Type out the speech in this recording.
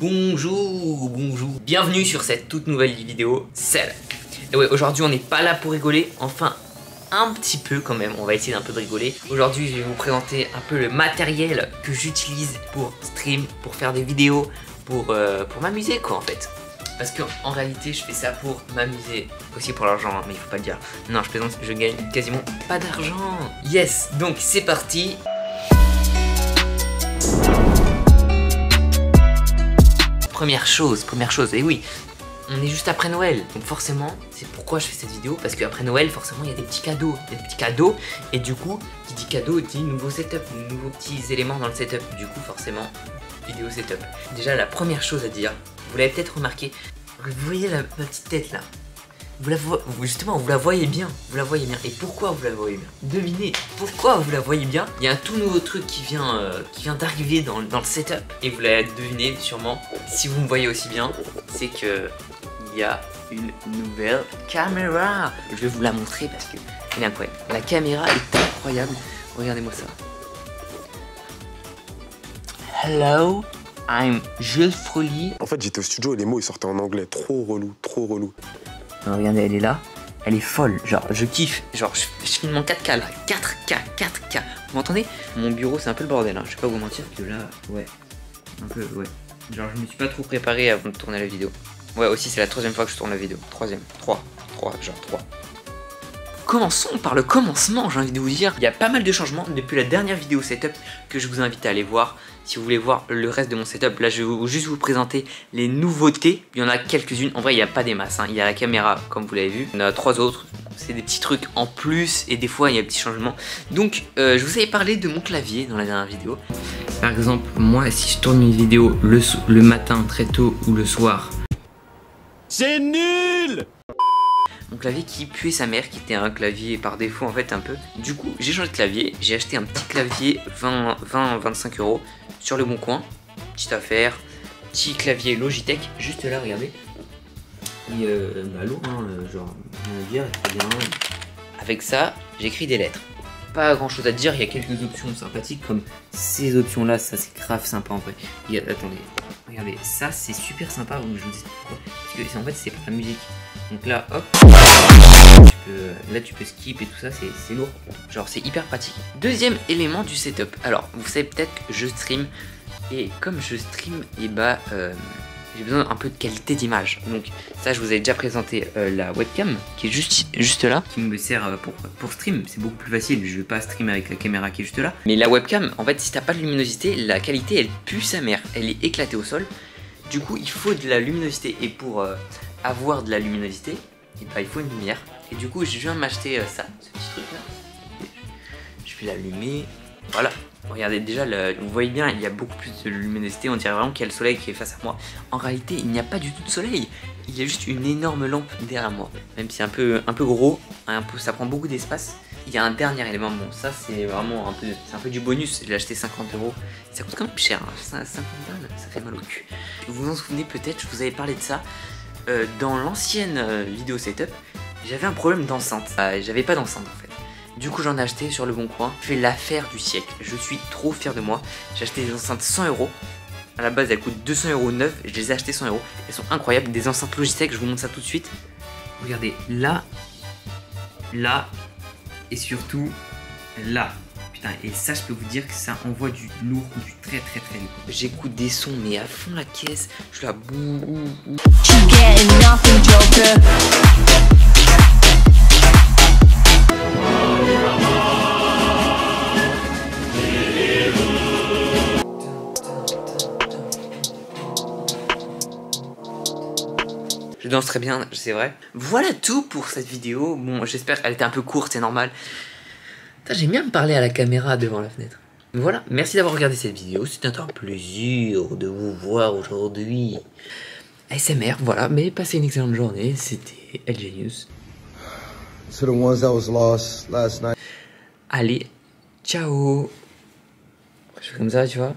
Bonjour, bienvenue sur cette toute nouvelle vidéo, celle. Et ouais, aujourd'hui on n'est pas là pour rigoler, enfin un petit peu quand même, on va essayer d'un peu de rigoler. Aujourd'hui je vais vous présenter un peu le matériel que j'utilise pour stream, pour faire des vidéos, pour m'amuser quoi en fait. Parce qu'en réalité je fais ça pour m'amuser, aussi pour l'argent hein, mais il faut pas le dire. Non je plaisante, je gagne quasiment pas d'argent. Yes, donc c'est parti. Première chose, et oui, on est juste après Noël, donc forcément, c'est pourquoi je fais cette vidéo, parce qu'après Noël, forcément, il y a des petits cadeaux, et du coup, qui dit cadeau, dit nouveau setup, nouveaux petits éléments dans le setup, du coup, forcément, vidéo setup. Déjà, la première chose à dire, vous l'avez peut-être remarqué, vous voyez ma petite tête là, justement, vous la voyez bien, et pourquoi vous la voyez bien? Devinez, pourquoi vous la voyez bien? Il y a un tout nouveau truc qui vient d'arriver dans le setup, et vous l'avez deviné sûrement, si vous me voyez aussi bien, c'est que il y a une nouvelle caméra. Je vais vous la montrer parce que elle est incroyable. La caméra est incroyable, regardez-moi ça. Hello, I'm Jules Froli. En fait, j'étais au studio et les mots ils sortaient en anglais, trop relou, trop relou. Alors, regardez, elle est là, elle est folle, genre je kiffe, genre je filme en 4K là, 4K, vous m'entendez? Mon bureau c'est un peu le bordel, hein. Je vais pas vous mentir que là, ouais, un peu, ouais, genre je me suis pas trop préparé avant de tourner la vidéo. Ouais, aussi c'est la troisième fois que je tourne la vidéo, trois, genre 3. Commençons par le commencement, j'ai envie de vous dire. Il y a pas mal de changements depuis la dernière vidéo setup que je vous invite à aller voir. Si vous voulez voir le reste de mon setup, là je vais juste vous présenter les nouveautés. Il y en a quelques-unes, en vrai il n'y a pas des masses, hein. Il y a la caméra comme vous l'avez vu. Il y en a 3 autres, c'est des petits trucs en plus et des fois il y a des petits changements. Donc je vous avais parlé de mon clavier dans la dernière vidéo. Par exemple, moi si je tourne une vidéo le matin très tôt ou le soir, c'est nul! mon clavier qui puait sa mère, qui était un clavier par défaut en fait un peu. Du coup j'ai changé de clavier, j'ai acheté un petit clavier 20-25 € sur le bon coin. Petite affaire, petit clavier Logitech, juste là regardez. Et bah lourd hein, genre rien à dire, très bien. Avec ça j'écris des lettres. Pas grand chose à dire, il y a quelques options sympathiques comme ces options là, ça c'est grave sympa en vrai. Attendez, regardez, ça c'est super sympa, donc je vous dis pourquoi. Parce que en fait c'est pour la musique. Donc là hop, tu peux skip et tout ça, c'est lourd. Genre c'est hyper pratique. Deuxième élément du setup. Alors vous savez peut-être que je stream. Et comme je stream, et bah j'ai besoin un peu de qualité d'image. Donc ça je vous ai déjà présenté la webcam qui est juste là, qui me sert pour stream. C'est beaucoup plus facile, je vais pas streamer avec la caméra qui est juste là. Mais la webcam, en fait si t'as pas de luminosité, la qualité elle pue sa mère. Elle est éclatée au sol. Du coup il faut de la luminosité. Et pour avoir de la luminosité, et bah, il faut une lumière. Et du coup je viens de m'acheter ça, ce petit truc là. Je vais l'allumer. Voilà, regardez déjà, vous voyez bien, il y a beaucoup plus de luminosité, on dirait vraiment qu'il y a le soleil qui est face à moi. En réalité, il n'y a pas du tout de soleil, il y a juste une énorme lampe derrière moi. Même si c'est un peu gros, ça prend beaucoup d'espace. Il y a un dernier élément, bon ça c'est vraiment un peu du bonus, je l'ai acheté 50 €. Ça coûte quand même cher, hein. 50 balles, ça fait mal au cul. Vous vous en souvenez peut-être, je vous avais parlé de ça dans l'ancienne vidéo setup. J'avais un problème d'enceinte, j'avais pas d'enceinte en fait. Du coup j'en ai acheté sur le bon coin, je fais l'affaire du siècle, je suis trop fier de moi. J'ai acheté des enceintes 100 €, à la base elles coûtent 200 € neuves, je les ai achetées 100 €, elles sont incroyables, des enceintes Logitech, je vous montre ça tout de suite. Regardez, là, et surtout là, putain, et ça je peux vous dire que ça envoie du lourd, du très lourd. J'écoute des sons mais à fond la caisse, je suis là bouh. Je danse très bien, c'est vrai. Voilà tout pour cette vidéo. Bon, j'espère qu'elle était un peu courte, c'est normal. J'aime bien me parler à la caméra devant la fenêtre. Voilà, merci d'avoir regardé cette vidéo. C'était un plaisir de vous voir aujourd'hui. ASMR, voilà, mais passez une excellente journée. C'était LGenius. To the ones that was lost last night. Allez, ciao. Je fais comme ça, tu vois.